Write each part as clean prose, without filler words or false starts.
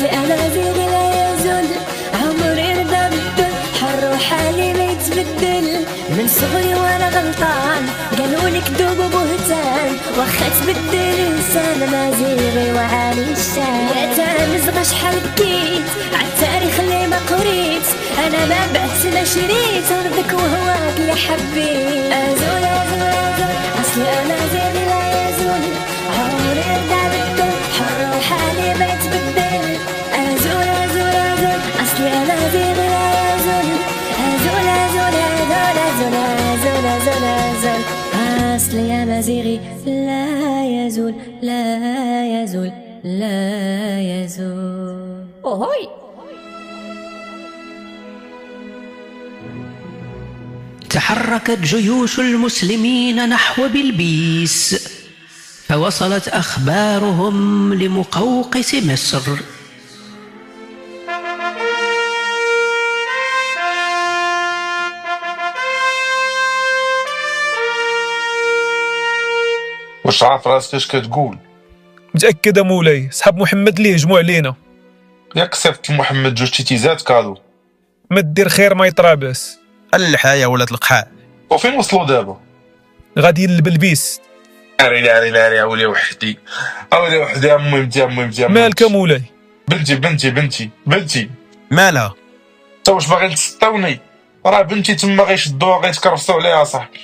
أصلي أمازيغي لا يزول، عمري رضا بالدل، حر وحالي ما يتبدل. من صغري وانا غلطان، قالولي كدوب وبهتان، واخا تبدل انسان أمازيغي وعالي الشان. يا تامزغ شحال بكيت عالتاريخ اللي ما قريت، انا ما بعت ما شريت، ارضك وهواك اللي حبيت. ازول ازول ازول اصلي أمازيغي لا يزول، عمري رضا بالدل، حر وحالي ما يتبدل. ازول ازول ازول اصلي أمازيغي لا يزول، ازول ازول ازول ازول ازول ازول ازول اصلي أمازيغي لا يزول لا يزول لا يزول. اوهوي. تحركت جيوش المسلمين نحو بلبيس، فوصلت أخبارهم لمقوقس مصر. واش عارف راسك اش كتقول؟ متأكد مولاي، صحاب محمد اللي هجموا علينا. ياك صيفط محمد جوج تيتيزات كادو. ما دير خير ما يطرى باس. الحياة ولات القحاع. وفين وصلوا دابا؟ غاديين لبلبيس. ناري اولي وحدي امي مالك مولاي؟ بنتي مالها؟ تا واش باغي تسطوني؟ راه بنتي تما غيشدوها غيتكرفسوا عليها صاحبي.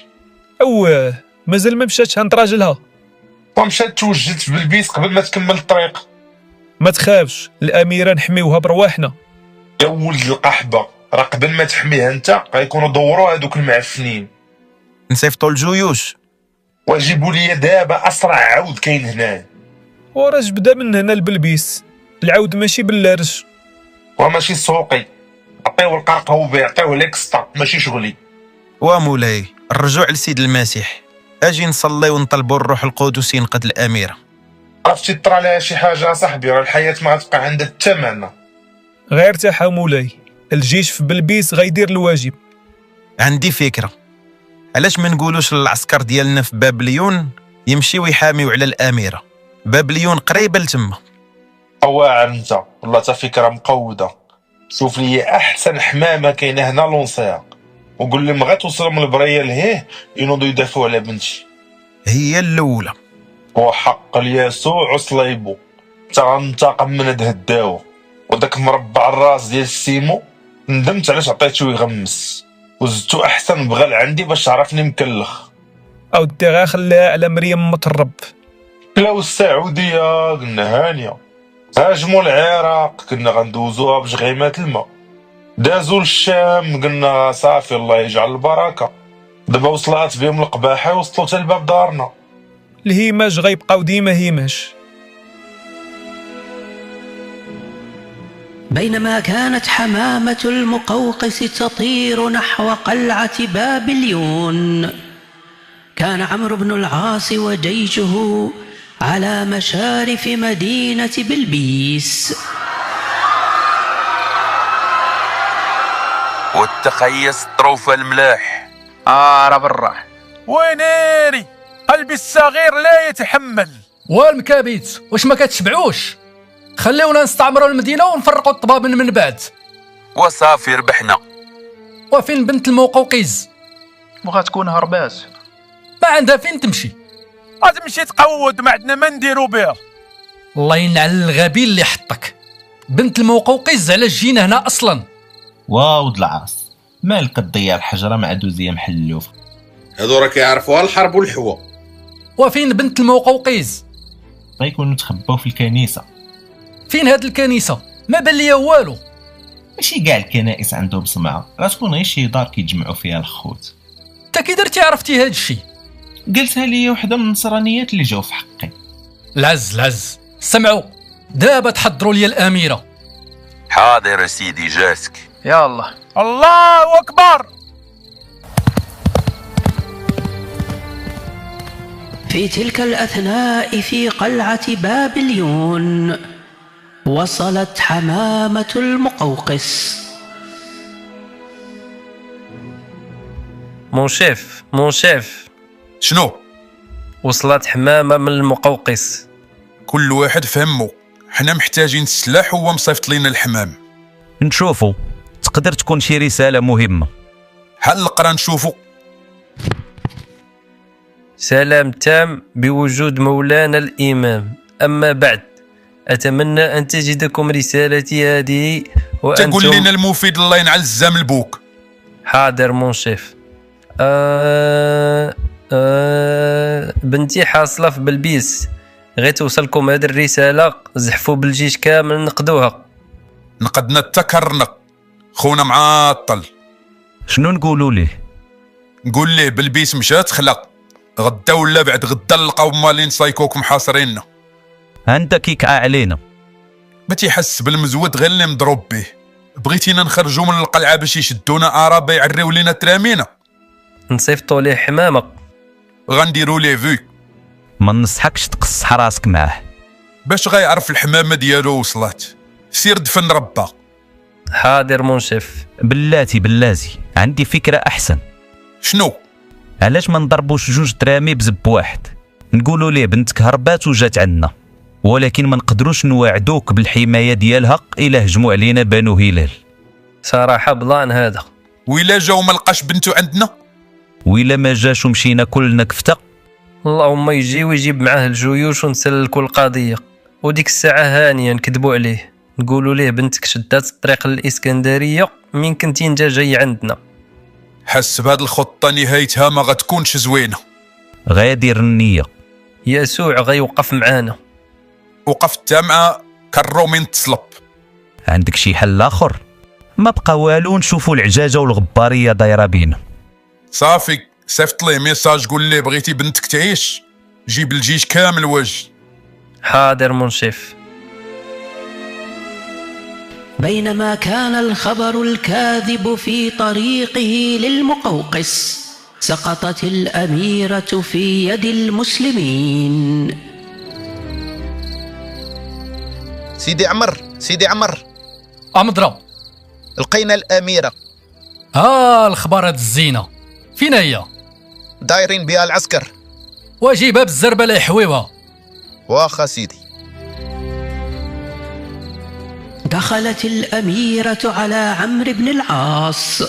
اواه مازال ما مشاتش عند راجلها. ومشات توجدت في بلبيس قبل ما تكمل الطريق. ما تخافش، الأميرة نحميوها برواحنا. يا ولد القحبه، راه قبل ما تحميها انت غيكونوا دوروا هذوك المعفنين. نصيفطوا الجيوش وجيبوا لي دابا اسرع عود كاين هنا. وراه جبدا من هنا لبلبيس، العود ماشي باللارج. وماشي سوقي، عطيو القرقوبي عطيوه ليكستا ماشي شغلي. ومولاي الرجوع لسيد المسيح، اجي نصلي ونطلبوا الروح القدس ينقذ الأميرة. عرفتي طرا لها شي حاجه صاحبي، راه الحياه ما غتبقى عندها الثمن. غير ارتاح مولاي، الجيش في بلبيس غيدير الواجب. عندي فكرة، علاش ما نقولوش للعسكر ديالنا في بابليون يمشيو يحاميو على الأميرة؟ بابليون قريبة لتما. واعر انت، والله تا فكره مقوده. شوف لي احسن حمامه كاينه هنا لونسيا، وقول لهم غا توصل من البريه لهيه ينوضوا يدافعوا على بنتي. هي الأولى. وحق اليسوع وصليبو تا غنتقم من هاد الداوه. وداك مربع الراس ديال السيمو ندمت علاش عطيتو يغمس، وزدتو احسن بغال عندي باش عرفني مكلخ. او دي غا خليها على مريم مطرب. لا والسعوديه قلنا هانيه، هاجموا العراق كنا غندوزوها بشغيمات الماء، دازوا للشام قلنا صافي الله يجعل البركه، دابا وصلات بهم القباحه وصلوا حتى لباب دارنا. الهيماج غيبقاو ديما هيماج. بينما كانت حمامة المقوقس تطير نحو قلعة بابليون، كان عمرو بن العاص وجيشه على مشارف مدينة بلبيس. والتخيس طروف الملاح. راه برا. وينيري قلبي الصغير لا يتحمل. والمكابيت واش ما كتشبعوش؟ خليونا نستعمروا المدينة ونفرقوا الطبابن من بعد. وصافي ربحنا. وفين بنت المقوقيز؟ بغا تكون هربات. ما عندها فين تمشي. غتمشي تقود، ما عندنا ما نديرو بها. الله ينعل الغبي اللي حطك. بنت المقوقيز علاش جينا هنا اصلا؟ واو العاص، مالك تضيع الحجره مع دوزيه محلوفه؟ هادو راه كيعرفوها الحرب والحوا. وفين بنت المقوقيز؟ غيكونوا تخباو في الكنيسه. فين هاد الكنيسه؟ ما بان ليا والو. ماشي كاع الكنائس عندهم سمعه، غتكون غير شي دار كيتجمعوا فيها الخوت. انت كي درتي عرفتي هاد الشيء؟ قلتها لي وحده من النصرانيات اللي جاو في حقي. العز سمعوا، دابا تحضروا لي الاميره. حاضر سيدي جاسك. يا الله الله اكبر. في تلك الأثناء في قلعة بابليون وصلت حمامة المقوقس. مون شيف شنو؟ وصلت حمامة من المقوقس. كل واحد فهمه، حنا محتاجين السلاح وهو مصيفط لينا الحمام. نشوفوا، تقدر تكون شي رسالة مهمة. حل القرا نشوفوا. سلام تام بوجود مولانا الإمام. أما بعد أتمنى أن تجدكم رسالتي هذه وأنتم تقول لنا المفيد الله ينعل الزام البوك. حاضر مون شيف. بنتي حاصلة في بلبيس، غير توصلكم هذه الرسالة زحفوا بالجيش كامل نقدوها. نقدنا التكرنق خونا معطل. شنو نقولوا ليه؟ نقول ليه بلبيس مشات خلق، غدا ولا بعد غدا نلقاو مالين صايكوك محاصريننا. عندك كيكعة علينا. ما تيحس بالمزود غير اللي مضروب به. بغيتينا نخرجوا من القلعه باش يشدونا عربه يعريو لينا ترامينا. نصيفطوا ليه حمامه. غنديروا ليه فيك. ما ننصحكش تقصح راسك معاه. باش غيعرف الحمامه ديالو وصلات. سير دفن ربا. حاضر مون شيف. بلاتي عندي فكره احسن. شنو؟ علاش ما نضربوش جوج ترامي بزب واحد؟ نقولوا ليه بنتك هربات وجات عندنا، ولكن ما نقدروش نواعدوك بالحمايه ديالها الا هجموا علينا بنو هلال. صراحه بلان هذا. وإلا جاو ما لقاش بنتو عندنا؟ وإلا ما جاش ومشينا كلنا كفته؟ اللهم يجي ويجيب معاه الجيوش ونسلكوا القضيه، وديك الساعه هانيه نكذبوا عليه نقولوا ليه بنتك شدات الطريق للإسكندريه من كنتي انت جاي عندنا. حس بهاد الخطه نهايتها ما غتكونش زوينه. غادير النيه. يسوع غيوقف معانا. وقفت مع كالرومين تصلب. عندك شي حل اخر؟ ما بقى والو، نشوفوا العجاجه والغباريه دايره بينا. صافي صيفط ليه ميساج قول ليه بغيتي بنتك تعيش جيب الجيش كامل وجه. حاضر مون شيف. بينما كان الخبر الكاذب في طريقه للمقوقس سقطت الأميرة في يد المسلمين. سيدي عمر أمضرب لقينا الأميرة. الخبارات الزينة فين هي؟ دايرين بها العسكر. واجيبها بالزربة لا يحويوها. واخا سيدي. دخلت الأميرة على عمرو بن العاص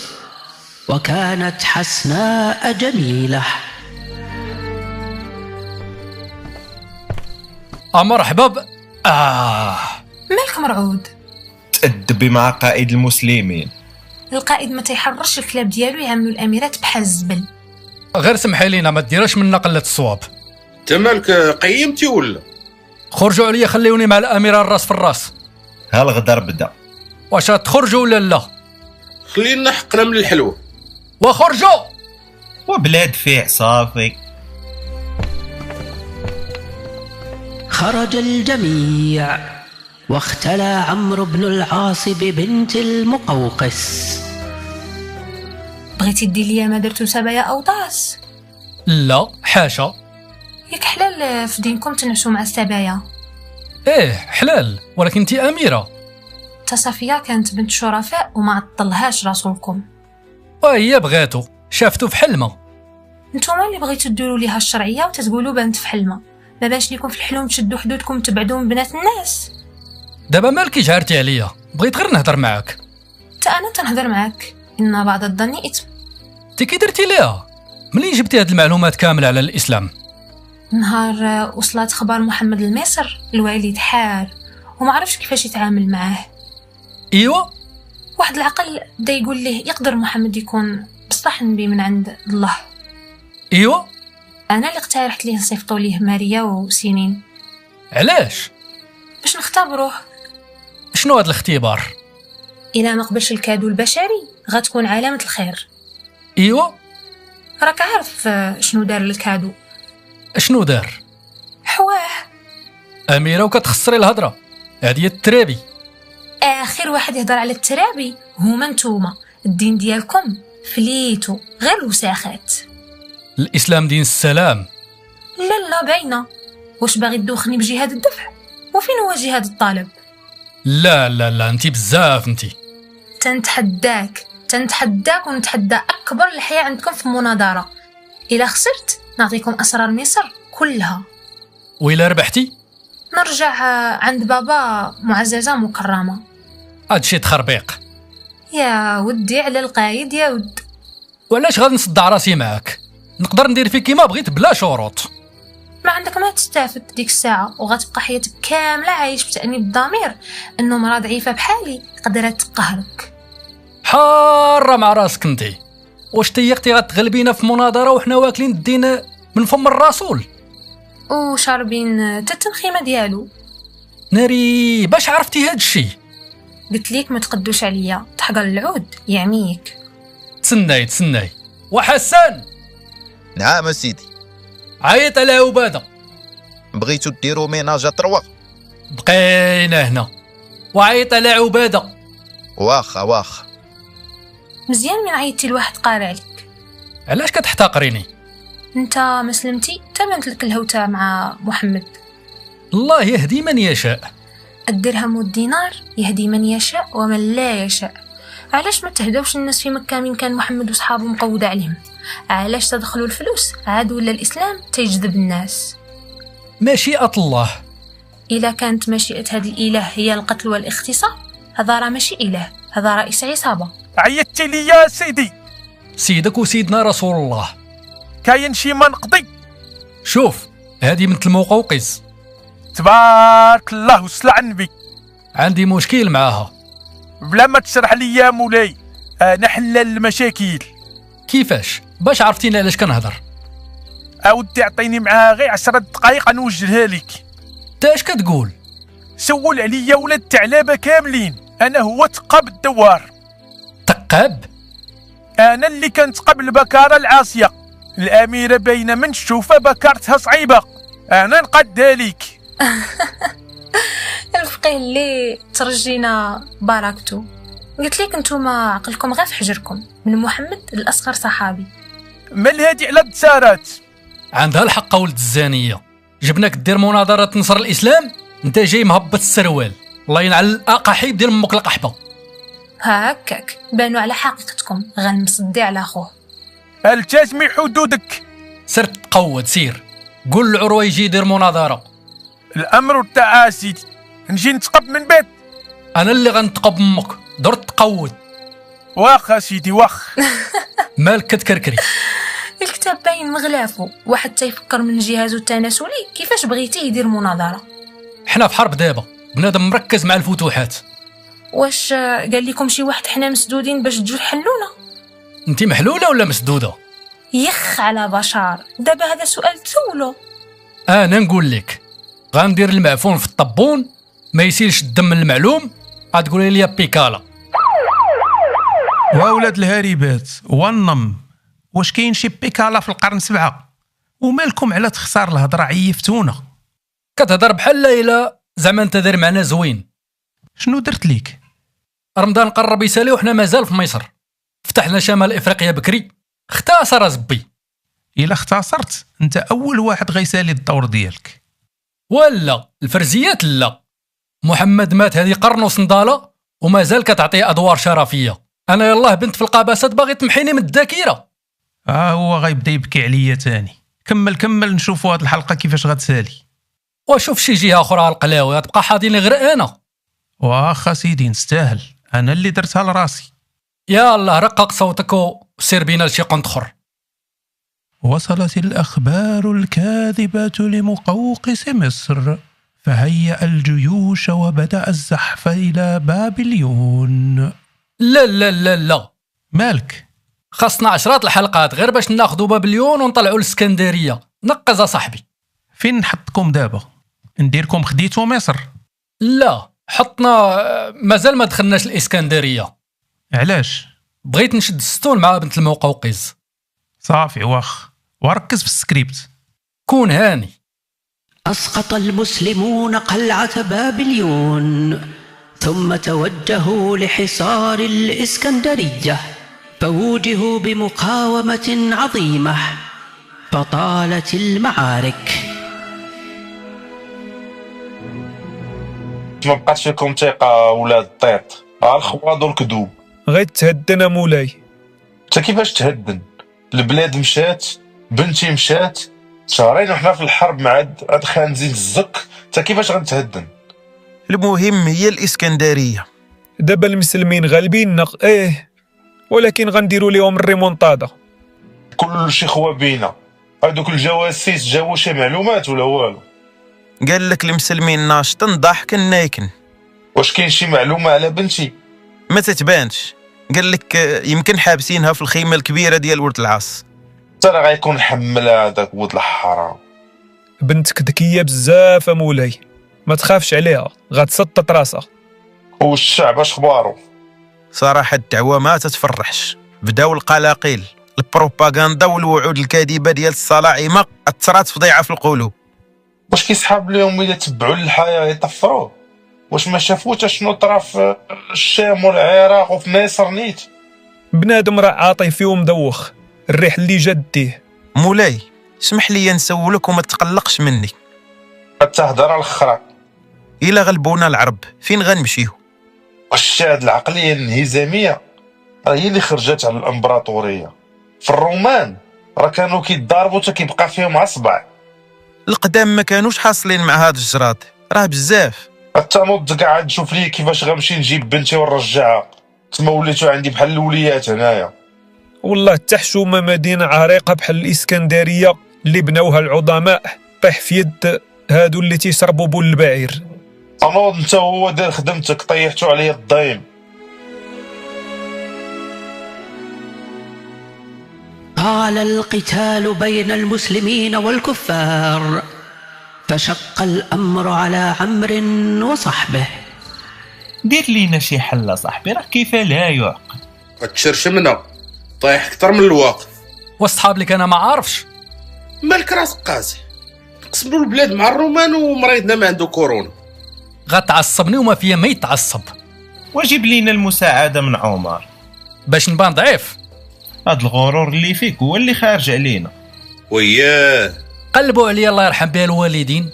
وكانت حسناء جميلة. مرحبا. مالك مرعود؟ تأدبي مع قائد المسلمين. القائد ما تيحررش الكلاب ديالو يعملوا الاميرات بحال الزبل. غير سمحي لينا ما ديرش منا قله الصواب. انت مالك قيمتي ولا؟ خرجوا عليا خليوني مع الاميره الراس في الراس. ها الغدار بدا. واش تخرجوا ولا لا؟ خلينا حقنا من الحلوه. وخرجوا وبلاد فيه صافي. خرج الجميع واختلى عمرو بن العاص ببنت المقوقس. بغيتي دير ليا ما درتو سبايا اوطاس؟ لا حاشا. ياك حلال في دينكم تنعسوا مع السبايا؟ ايه حلال، ولكن انتي اميره. صفيه كانت بنت شرفاء وما عطلهاش رسولكم. وهي بغاتو شافتو في حلمه. نتوما اللي بغيتو ديروا ليها الشرعيه وتتقولوا بنت في حلمه. ما باش ليكم في الحلم تشدوا حدودكم تبعدوا من بنات الناس. دابا مالكي جهرتي عليا، بغيت غير نهضر معاك. حتى انا تنهضر معاك، ان بعض الظن اثم. انت كي درتي ليها منين جبتي هاد المعلومات كامله على الاسلام؟ نهار وصلت خبر محمد المصر الوالد حار وما عرفش كيفاش يتعامل معاه. ايوا واحد العقل بدا يقول ليه يقدر محمد يكون بصح نبي من عند الله. ايوا انا اللي اقترحت ليه نصيفطوا ليه ماريا وسنين. علاش؟ باش نختبروه. شنو هاد الاختبار؟ الى ما قبلش الكادو البشري غتكون علامه الخير. ايوا راك عارف شنو دار الكادو؟ شنو دار؟ حواه. اميره وكتخسري الهضره، هادي الترابي. اخر واحد يهضر على الترابي هما نتوما. الدين ديالكم فليتو غير الوساخات. الاسلام دين السلام. لا باينه. واش باغي تدوخني بجهاد الدفع؟ وفين هو جهاد الطالب؟ لا انتي بزاف انتي. تنتحداك ونتحدى اكبر الحياه عندكم في المناظره. الا خسرت نعطيكم اسرار مصر كلها. وإلا ربحتي؟ نرجع عند بابا معززة مكرمة. هادشي تخربيق. يا ودي على القايد يا ود. وعلاش غادي نصدع راسي معاك؟ نقدر ندير فيك كيما بغيت بلا شروط. ما عندك ما تستافد ديك الساعة، وغتبقى حياتك كاملة عايش بتأنيب الضمير انه مرا ضعيفة بحالي قدرت تقهرك. حارة مع راسك انتي. واش تيقتي غتغلبينا في مناظرة وحنا واكلين الدين من فم الرسول وشاربين التنخيمة ديالو؟ ناري باش عرفتي هادشي؟ قلت ليك ما تقدوش عليا، تحقر العود يعميك. تسناي وحسن. نعم سيدي. عيط على عبادة. بغيتو ديروا ميناج 3؟ بقينا هنا. وعيط على عبادة. واخا. مزيان من عيطتي لواحد قارع عليك. علاش كتحتقريني؟ انت مسلمتي تبنت لك الهوتة مع محمد. الله يهدي من يشاء. الدرهم والدينار يهدي من يشاء ومن لا يشاء. علاش ما تهدوش الناس في مكة من كان محمد وصحابه مقودة عليهم؟ علاش تدخلوا الفلوس عاد ولا الإسلام تيجذب الناس؟ مشيئة الله. إلا كانت مشيئة هذا الإله هي القتل والاغتصاب، هذا راه ماشي إله، هذا رئيس عصابة. عيطتي لي يا سيدي. سيدك وسيدنا رسول الله. كاين شي ما نقضي؟ شوف هذه بنت المقوقس. تبارك الله وسلع النبي. عندي مشكل معاها. بلا ما تشرح لي يا مولاي، انا حلال المشاكل. كيفاش؟ باش عرفتيني علاش كنهضر. اودي عطيني معاها غير 10 دقائق نوجهها لك. اش كتقول؟ سول عليا ولاد الثعلبه كاملين، انا هو تقاب الدوار. تقاب؟ انا اللي كنتقاب البكاره العاصيه، الاميره باينه من الشوفه بكارتها صعيبه، انا نقدها لك. الفقيه اللي ترجينا بركته. قلت لك نتوما عقلكم غير في حجركم، من محمد الاصغر صحابي. مال هادي على الدسارات. عندها الحق ولد الزانيه. جبناك دير مناظره نصر الاسلام، انت جاي مهبط السروال. الله ينعل الاقاحي ديال امك القحبه. هكاك بانوا على حقيقتكم، غنمصدي على خوه. التزمي حدودك. سير تقود سير. قول العروه يجي يدير مناظره. الامر تاع سيدي، نجي نتقب من بعد. انا اللي غنتقب امك، درت تقود. واخا سيدي واخ. مالك كتكركري؟ الكتاب باين مغلافو، واحد تيفكر من جهازو التناسلي كيفاش بغيتي يدير مناظره. حنا في حرب دابا، بنادم مركز مع الفتوحات. واش قال لكم شي واحد حنا مسدودين باش تجوا تحلونا؟ انت محلوله ولا مسدوده؟ يخ على بشار، دابا هذا سؤال تسولو. انا نقول لك غندير المعفون في الطبون، ما يسيلش الدم المعلوم، غتقولي لي بيكالا. واولاد الهاربات والنم، واش كاين شي بيكالا في القرن 7؟ ومالكم على تخسار الهضره؟ عيفتونا. كتهضر بحال ليلى، زعما انت داير معنا زوين. شنو درت ليك؟ رمضان قرب يسالي وحنا مازال في مصر. فتحنا شمال افريقيا بكري، اختصر زبي. الا اختصرت انت اول واحد غيسالي الدور ديالك. ولا الفرزيات لا. محمد مات هذه قرن وصنداله ومازال كتعطيه ادوار شرفيه. انا يلاه بنت في القباسات باغي تمحيني من الذاكره. هو غيبدا يبكي عليا تاني. كمل نشوفوا هاد الحلقه كيفاش غتسالي. وشوف شي جهه اخرى القلاوي تبقى حاضيني غير انا. واخا سيدي نستاهل، انا اللي درتها لراسي. يا الله رقق صوتك وسير بينا لشي قنت اخر. وصلت الأخبار الكاذبة لمقوقس مصر، فهيأ الجيوش وبدأ الزحف إلى بابليون. لا لا لا لا، مالك؟ خاصنا 10 الحلقات غير باش ناخذوا بابليون ونطلعوا الاسكندريه. نقز صاحبي. فين نحطكم دابا؟ نديركم خديتوا مصر؟ لا حطنا، مازال ما دخلناش الاسكندريه. علاش؟ بغيت نشد الستون مع بنت المقوقز. صافي واخ، وركز في السكريبت. كون هاني. أسقط المسلمون قلعة بابليون، ثم توجهوا لحصار الإسكندرية، فوجهوا بمقاومة عظيمة، فطالت المعارك. ما بقاتش فيكم ثقة ولاد الطيط، الخواض والكذوب. غيتهدنا مولاي. انت كيفاش تهدن؟ البلاد مشات، بنتي مشات، شهرين وحنا في الحرب مع هاد خانزين الزك تا كيفاش غنتهدن؟ المهم هي الإسكندرية. دابا المسلمين غالبين ولكن غنديروا ليهم الريمونطادا. كل شي خوابينا، هادوك الجواسيس جابوا شي معلومات ولا والو؟ قال لك المسلمين ناشطين ضاحكا نايكن. واش كاين شي معلومة على بنتي؟ ما تتبانش. قال لك يمكن حابسينها في الخيمة الكبيرة ديال ولد العاص. ترى غيكون حملها هذاك ولد الحرام. بنتك ذكيه بزاف مولاي، ما تخافش عليها، غتسطط راسها. والشعب اش خبارو؟ صراحة الدعوة ما تتفرحش. بداو القلاقيل، البروباغندا والوعود الكاذبة ديال الصلاعمة أثرت فضيعة في القلوب. واش كيسحاب لهم الا تبعوا للحياة يطفروه؟ واش ما شافوش شنو طرا في الشام والعراق وفي مصر نيت؟ بنادم راه عاطي فيه ومدوخ، الريح اللي جديه. مولاي اسمح لي نسولك وما تقلقش مني. التهدر الاخرى إلا غلبونا العرب فين غنمشيو؟ واش هاد العقلية الانهزامية راه هي اللي خرجت على الامبراطورية. في الرومان راه كانوا كيتضاربوا تا كيبقى فيهم عصبع. القدام ما كانوش حاصلين مع هاد الجراد، راه بزاف. حتى نوض قاعد نشوف لي كيفاش غنمشي نجيب بنتي ونرجعها، تما وليتو عندي بحال الوليات هنايا. والله التحشومة مدينة عريقة بحال الإسكندرية اللي بناوها العظماء طيح في يد هادو اللي تيشربوا بول البعير. نوض انت هو دار خدمتك، طيحتو عليا الضيم. طال القتال بين المسلمين والكفار، فشق الأمر على عمرو وصحبه. دير لينا شي حل صاحبي، راه كيف لا يعقل. تشرشمنا طايح اكثر من الواقع. واصحاب لك انا ما عارفش. مالك راس قاسي، قسموا البلاد مع الرومان ومريضنا ما عنده كورونا. غتعصبني وما فيا ما يتعصب. وجيب لينا المساعدة من عمر باش نبان ضعيف. هاد الغرور اللي فيك هو اللي خارج علينا. وياه قلبوا عليا الله يرحم بها الوالدين.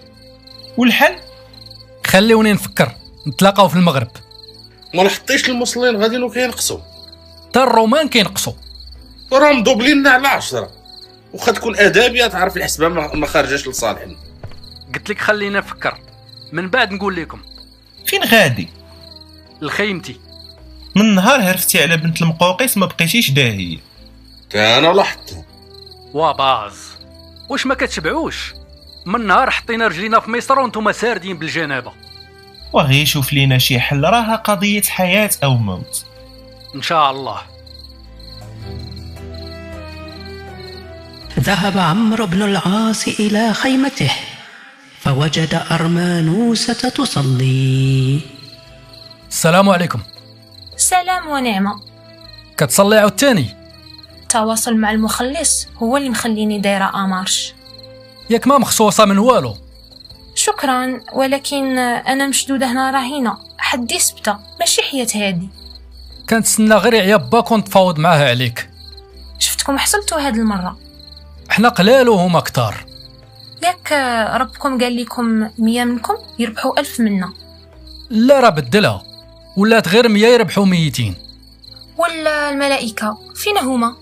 والحل خليوني نفكر، نتلاقاو في المغرب. ما نحطيش المسلمين غاديين وكينقصوا، تا الرومان كينقصوا، راهم دوبليننا على 10. وخا تكون ادابيه تعرف الحسبه ما خارجاش لصالحنا. قلت لك خلينا نفكر من بعد نقول لكم. فين غادي؟ لخيمتي. من نهار هرفتي على بنت المقوقيس ما بقيتيش داهيه. تا انا لاحظت. وباز واش ما كتشبعوش؟ من نهار حطينا رجلينا في مصر وانتم ساردين بالجنابه. وغي شوف لينا شي حل، راها قضيه حياه او موت ان شاء الله. ذهب عمرو بن العاص إلى خيمته فوجد أرمانوسة تصلي. السلام عليكم. سلام ونعمة. كتصلي عاود تاني؟ التواصل مع المخلص هو اللي مخليني دايرة أمارش. ياك ما مخصوصة من والو. شكرا، ولكن أنا مشدودة هنا راهينة، حدي سبتة ماشي حياة هادي. كانت سنة غير عيابا كنت تفاوض معاها عليك. شفتكم حصلتوا هاد المرة. احنا قلال وهما كتار. ياك ربكم قال لكم 100 منكم يربحوا 1000 منا. لا راه بدلها، ولات غير 100 يربحوا 200. ولا الملائكة فين هما؟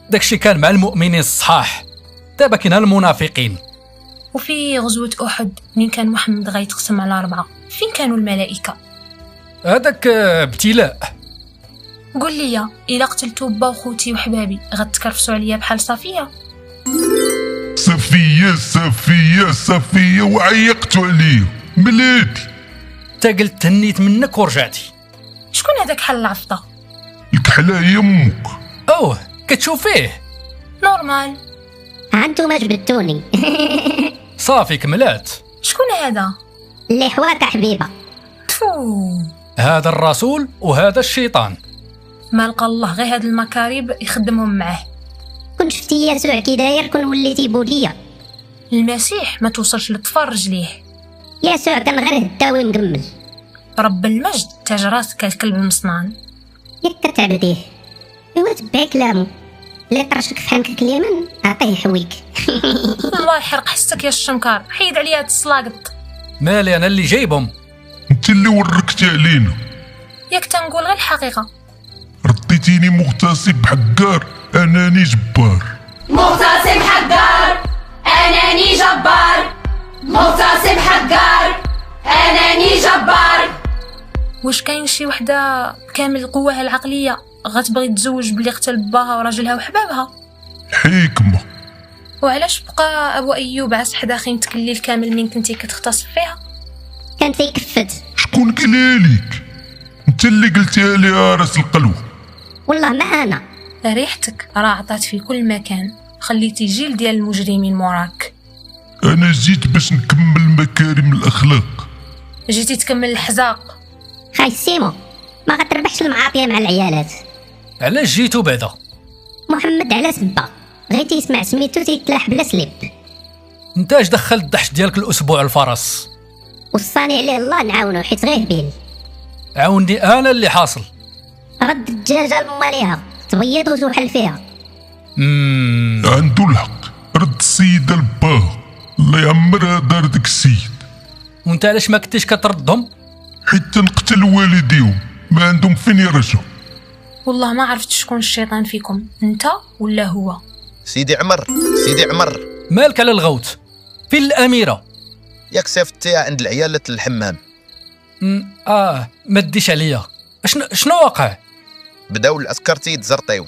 داكشي كان مع المؤمنين الصحاح، دابا كاين المنافقين. وفي غزوة أحد من كان محمد غيتقسم على 4، فين كانوا الملائكة؟ هذاك ابتلاء. قول لي إلا قتلتو با وخوتي وحبابي غتكرفسوا عليا بحال صفية؟ صفية وعيقتوا عليا ملاتي. تا قلت تهنيت منك ورجعتي. شكون هذاك حل العفطة؟ الكحلة يمك. اوه كتشوفيه نورمال. هانتوما جبدتوني. صافي كملات. شكون هذا؟ اللي حواك حبيبة. تفو هذا الرسول وهذا الشيطان. ما لقى الله غير هاد المكاريب يخدمهم معاه. كنت شفتي يسوع كي داير كون وليتي بودية. المسيح ما توصلش لطفال رجليه. يسوع كان غير هداوي مكمل. رب المجد تاج راسك الكلب المصنان. ياك كتعبديه ايوا تبع كلامو، اللي طرشك في حنكك اليمين عطيه حويك. الله يحرق حسك يا الشنكار، حيد عليا هاد السلاقط. مالي انا اللي جايبهم. انت اللي وركتي علينا. ياك تنقول غير الحقيقة. رديتيني مغتصب حقار، اناني جبار. مغتصب حقار، اناني جبار. مغتصب حقار اناني جبار. واش كاين شي وحده كامل قواها العقليه غتبغي تزوج بلي قتل باها وراجلها وحبابها؟ حكمة. وعلاش بقى ابو ايوب عاس حدا خين تكليل كامل من كنتي كتختص فيها؟ كان تيكفد. شكون قالاليك؟ انت اللي قلتيها لي راس القلوه. والله ما انا. ريحتك راه عطات في كل مكان، خليتي جيل ديال المجرمين موراك. انا جيت باش نكمل مكارم الاخلاق. جيتي تكمل الحزاق. خاي سيمو ما غتربحش المعاطيه مع العيالات. علاش جيتو بعدا؟ محمد على سبه غيتي يسمع سميتو تيتلاح بلا سليب. انت اش دخل الدحش ديالك الاسبوع الفرس؟ وصاني عليه الله نعاونو حيت غير هبيل. عاوني انا اللي حاصل. رد الدجاجه لماليها تبيض وتوحل فيها. عنده الحق، رد السيده لباها الله يعمرها دار داك السيد. وانت علاش ما كنتيش كتردهم؟ حيت تنقتل والديهم ما عندهم فين يرجعوا. والله ما عرفت شكون الشيطان فيكم، انت ولا هو؟ سيدي عمر، سيدي عمر، مالك على الغوت؟ فين الاميره؟ ياك صيفطتيها عند العيالة الحمام. ما تديش عليا. شنو واقع؟ بداو العسكر تيتزرطيو.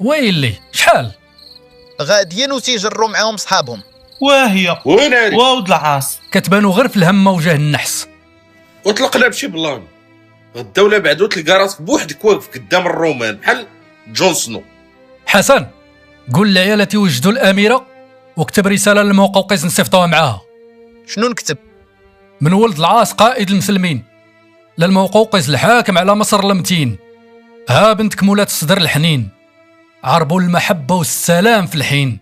ويلي شحال؟ غاديين وتيجروا معاهم صحابهم. واهي وين هادي؟ واود العاص كتبانو غير في الهمه وجاه النحس. وطلقنا بشي بلان غدا ولا بعدو تلقى راسك بوحدك واقف قدام الرومان بحال جون سنو. حسن قول للعيالة يوجدوا الاميره وكتب رساله للمقوقس نصيفطوها معاها. شنو نكتب؟ من ولد العاص قائد المسلمين للمقوقس الحاكم على مصر المتين، ها بنتك مولات الصدر الحنين، عربوا المحبه والسلام في الحين،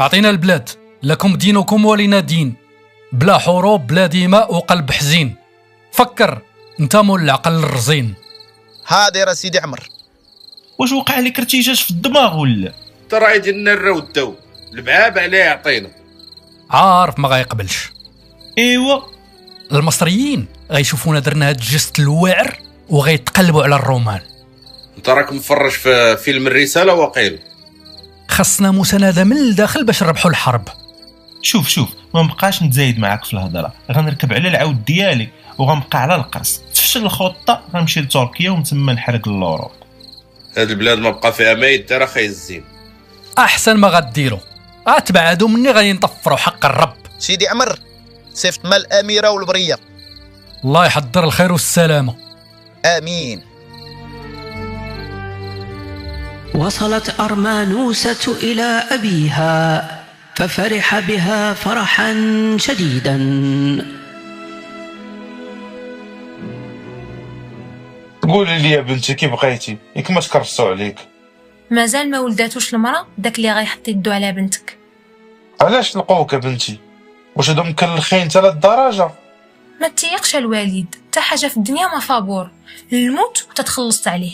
اعطينا البلاد لكم دينكم ولنا دين، بلا حروب بلا دماء وقلب حزين، فكر انت مول العقل الرزين. هادي راه سيدي عمر. واش وقع لك ارتجاج في الدماغ ولا؟ ترى ديالنا الراو الدو البعاب عليه يعطينا. عارف ما غيقبلش. ايوا المصريين غيشوفونا درنا هاد الجست الواعر وغيتقلبوا على الرومان. انت راك مفرج في فيلم الرساله وقيل. خصنا مسانده من الداخل باش نربحوا الحرب. شوف ما بقاش نتزايد معاك في الهضره، غنركب على العود ديالي وغنبقى على القرص. تفشل الخطه غنمشي لتركيا ومن ثم نحرق لوروب. هاد البلاد ما بقى فيها ما يدار خاي الزين. احسن ما غديروا اتبعدوا مني غينطفروا حق الرب. سيدي عمر صيفط مال الاميره والبريه. الله يحضر الخير والسلامه. امين. وصلت أرمانوسة إلى أبيها ففرح بها فرحا شديدا. قولي لي يا بنتي كي بقيتي ياك ما تكرسوا عليك؟ مازال ما ولداتوش المراه داك اللي غيحط يدو على بنتك. علاش لقوك يا بنتي؟ واش هادو مكلخين حتى للدرجه؟ ما تيقش الوالد حتى حاجه في الدنيا ما فابور، الموت وتتخلصت عليه.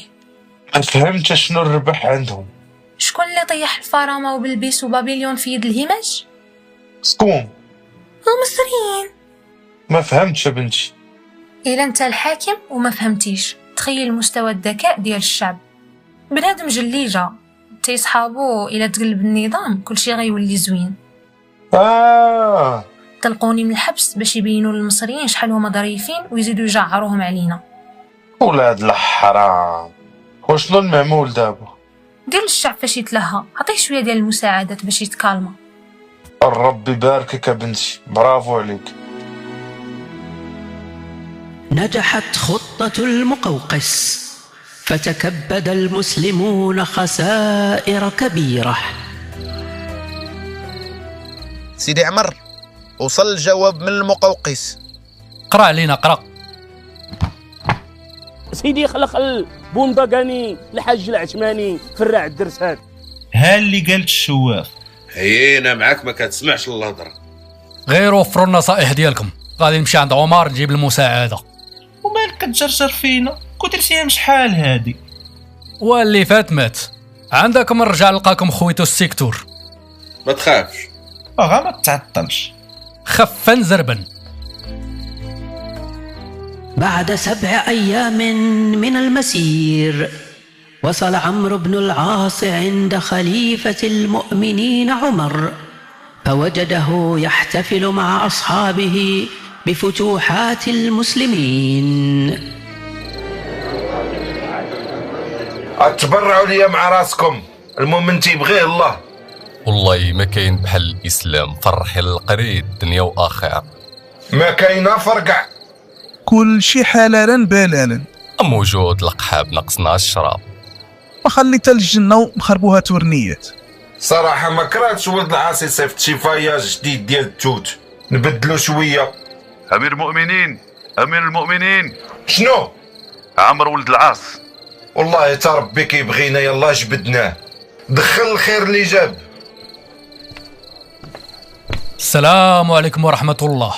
ما فهمتش شنو الربح عندهم. شكون اللي طيح الفرامه وبلبيس وبابليون في يد الهماج؟ شكون؟ المصريين. ما فهمتش يا بنتي. الا انت الحاكم وما فهمتيش تخيل مستوى الذكاء ديال الشعب. بنادم جليجه تيصحابو الا تقلب النظام كلشي غيولي زوين. طلقوني من الحبس باش يبينوا للمصريين شحال هما ظريفين ويزيدوا يجعروهم علينا. ولاد الحرام، وشنو المعمول دابا؟ دير للشعب فاش يتلهى، عطيه شويه ديال المساعدات باش يتكالما. الرب يباركك يا بنتي، برافو عليك. نجحت خطة المقوقس فتكبد المسلمون خسائر كبيرة. سيدي عمر وصل الجواب من المقوقس. قرأ علينا قرأ. سيدي خلق بون باقاني الحاج العثماني في الراع الدرسات. ها اللي قالت الشواف. هينا معاك ما كتسمعش الهضره. غير وفروا النصائح ديالكم، غادي نمشي عند عمر نجيب المساعده. ومالك كتجرجر فينا؟ كنت درتيها شحال هادي؟ واللي فات مات. عندكم نرجع نلقاكم خويتو السيكتور. ما تخافش. غا ما تعطلش. خفا زربا. بعد 7 أيام من المسير وصل عمرو بن العاص عند خليفة المؤمنين عمر فوجده يحتفل مع أصحابه بفتوحات المسلمين. اتبرعوا لي مع راسكم، المؤمن تيبغيه الله. والله ما كاين بحال الإسلام، فرحي للقريب دنيا وآخرة. ما كاينه فرقع، كل شي حلالا بلالا. موجود القحاب، ناقصنا الشراب. وخليتها الجنة ونخربوها تورنيات. صراحه ما كرهتش ولد العاصي صيفط شي فاياج جديد ديال التوت، نبدلو شويه. أمير المؤمنين، أمير المؤمنين. شنو؟ عمرو ولد العاص. والله تا ربي كيبغينا، يلا جبدناه، دخل الخير اللي جاب. السلام عليكم ورحمة الله.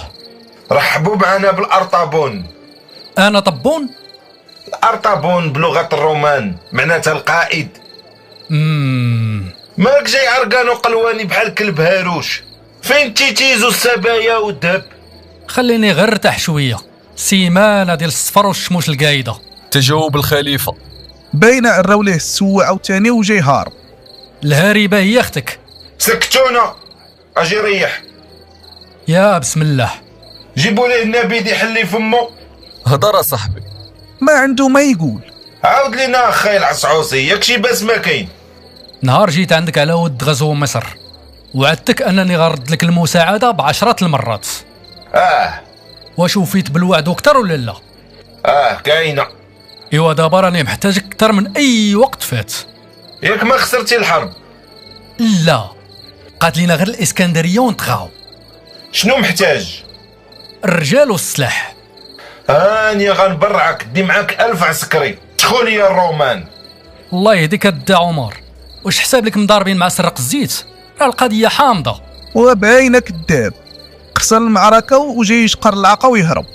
رحبوا معنا بالأرطابون. أنا طبون؟ الأرطابون بلغة الرومان معناتها القائد. مالك جاي عرقان وقلواني بحال كلب هاروش؟ فين تيتيز والسبايا والذهب؟ خليني غير ارتاح شوية. سيمانة ديال الصفر والشموش القايدة. تجاوب الخليفة. باينة عراو ليه السواع عاوتاني وجاي هارب. الهاربة هي اختك. سكتونا، اجي ريح. يا بسم الله. جيبوا ليه النبيذ يحلي فمو. هضر صاحبي. ما عنده ما يقول. عاود لينا اخي العصعوصي، ياك شي باس ما كاين. نهار جيت عندك على ود غزو مصر وعدتك انني غرد لك المساعدة بعشرات المرات. واش وفيت بالوعد اكثر ولا لا؟ كاينه. ايوا دابا راني محتاجك اكثر من اي وقت فات. ياك ما خسرتي الحرب؟ لا، بقات لينا غير الاسكندريه ونتغاو. شنو محتاج؟ الرجال والسلاح. هاني غنبرعك، دي معاك 1000 عسكري، دخل يا الرومان. الله يهديك الدا عمر، واش حساب لك مضاربين مع سرق الزيت؟ راه القضيه حامضه. وباينه كذاب، خسر المعركه وجاي يشقر العاقه ويهرب.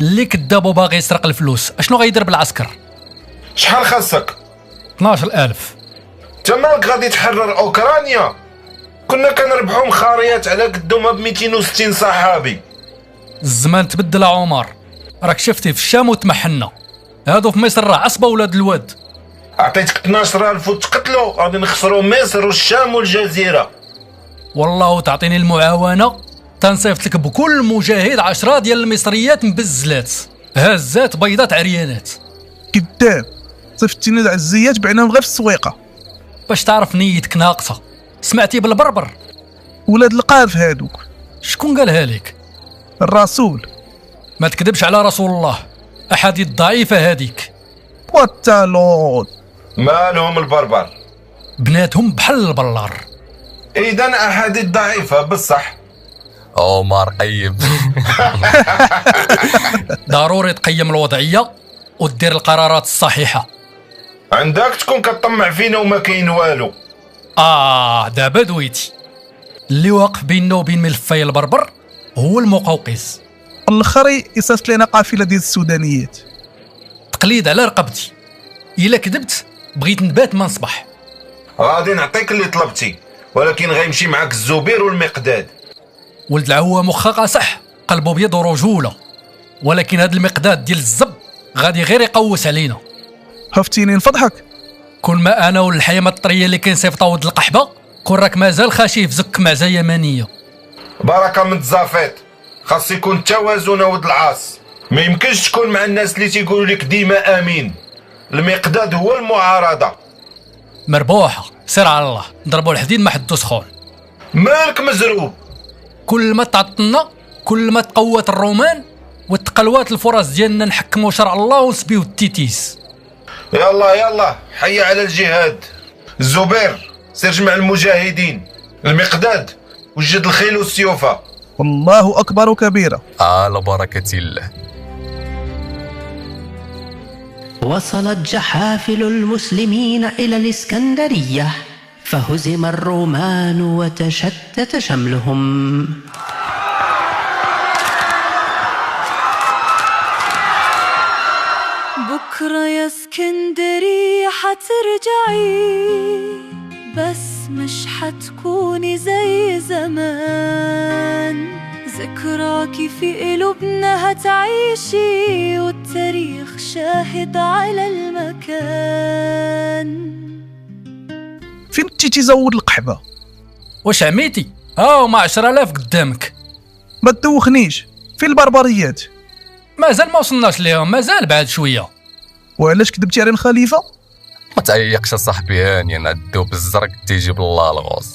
اللي كذاب وباغي يسرق الفلوس اشنو غيدير بالعسكر؟ شحال خاصك؟ 12000. انت مالك غادي تحرر اوكرانيا؟ كنا كنربحو مخاريات على قدومها ب 260 صحابي. الزمان تبدل عمر، راك شفتي في الشام وتمحنا، هادو في مصر راه عصبه ولاد الواد. عطيتك 12000 وتقتلوا، غادي نخسروا مصر والشام والجزيره. والله تعطيني المعاونه تنصيفط لك بكل مجاهد 10 ديال المصريات مبزلات هزات بيضات عريانات. كذاب، صيفطتيني العزيات بعناهم غير في السويقه. باش تعرف نيتك ناقصه. سمعتي بالبربر؟ ولاد القارف هادوك. شكون قالها لك؟ الرسول. ما تكذبش على رسول الله، احاديث ضعيفه هذيك. والتالوت مالهم البربر؟ بناتهم بحال البلار. اذا احاديث ضعيفه بصح. عمر قيم. ضروري تقيم الوضعيه ودير القرارات الصحيحه. عندك تكون كتطمع فينا وما كاين والو. دابا دويتي. اللي واقف بيننا وبين ملفي البربر هو المقوقس. الاخر يصيفط لنا قافله ديال السودانيات. تقليد على رقبتي، الا كذبت بغيت نبات ما نصبح. غادي نعطيك اللي طلبتي، ولكن غيمشي معاك الزبير والمقداد. ولد العوام واخا قاصح قلبه بيض ورجوله، ولكن هاد المقداد ديال الزب غادي غير يقوس علينا. خفتيني نفضحك؟ كل ما انا والحيامه الطريه اللي كنصيفطوا ولد القحبه كون راك مازال خاشي في زك معزه يمانيه. بركه من الزافيط، خاص يكون التوازن ولد العاص. ما يمكنش تكون مع الناس اللي تيقولوا لك ديما امين. المقداد هو المعارضه. مربوحه، سير على الله، نضربوا الحديد ما حدو سخون. مالك مزروب؟ كل ما تعطلنا كل ما تقوت الرومان وتقلوات الفرص ديالنا نحكموا شرع الله ونسبيو التيتيس. يلا حي على الجهاد. الزبير سير جمع المجاهدين. المقداد وجد الخيل والسيوفه. والله اكبر كبيرا. على بركه الله. وصلت جحافل المسلمين إلى الإسكندرية، فهزم الرومان وتشتت شملهم. بكرة يا اسكندرية حترجعي، بس مش حتكوني زي زمان. ذكراكي في قلوبنا هتعيشي، والتاريخ شاهد على المكان. فين كنتي تزود القحبه؟ واش عميتي ما 10,000 قدامك. ما تدوخنيش في البربريات. مازال ما وصلناش ليهم، مازال بعد شويه. وعلاش كذبتي على الخليفه؟ ما تعيقش صاحبي، هاني نعدو بالزرق تيجي بالله الغوص.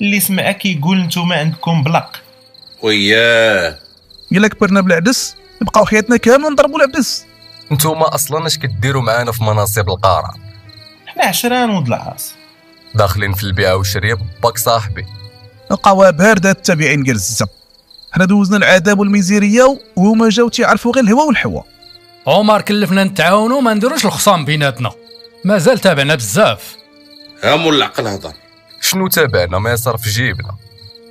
اللي سمعك يقول نتوما عندكم بلق. وياه الا كبرنا بالعدس نبقاو حياتنا كامله نضربوا العدس. نتوما اصلا اش كديروا معانا في مناصب القاره؟ حنا عشران ولد العاص داخلين في البيع والشريه باك صاحبي. القوا بارده التابعين ديال الزه. حنا دوزنا العذاب والميزيريه وهما جاو تيعرفوا غير الهوا والحوا. عمر كلفنا نتعاونوا ما نديروش الخصام بيناتنا. مازال تابعنا بزاف. هامو العقل هضر. شنو تابعنا ما يصرف في جيبنا؟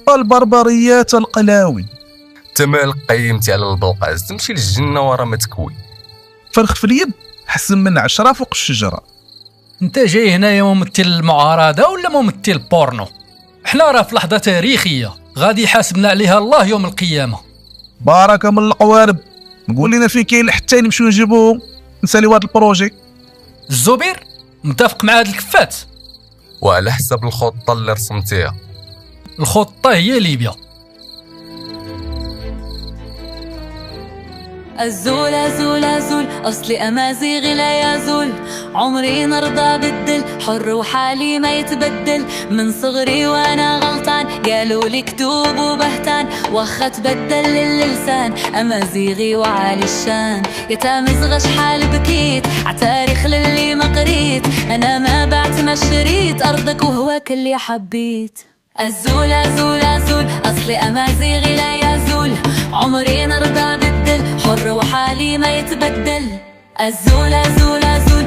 البربريات القلاوي. تمال قيمتي على البلقاز تمشي للجنه ورا ما تكوي. فرخ في اليد حسن من 10 فوق الشجره. انت جاي هنايا ممثل المعارضه ولا ممثل بورنو؟ احنا راه في لحظه تاريخيه غادي يحاسبنا عليها الله يوم القيامه. بارك من القوارب. نقول لنا فين كاين حتى نمشيو نجيبوهم نساليو هذا البروجي. الزبير متفق مع هاد الكفات وعلى حسب الخطه اللي رسمتيها. الخطه هي ليبيا. الزول أزول أزول أصلي أمازيغي لا يزول. عمري نرضى بالدل حر وحالي ما يتبدل. من صغري وأنا غلطان قالوا لي كتوب وبهتان. وخا تبدل اللسان أمازيغي وعالي الشان. يتامزغ شحال بكيت عتاريخ للي ما قريت. أنا ما بعت ما شريت أرضك وهواك اللي حبيت. الزول أزول أزول أصلي أمازيغي لا يزول. عمري نرضى بالدل حر وحالي ما يتبدل. الزول أزول أزول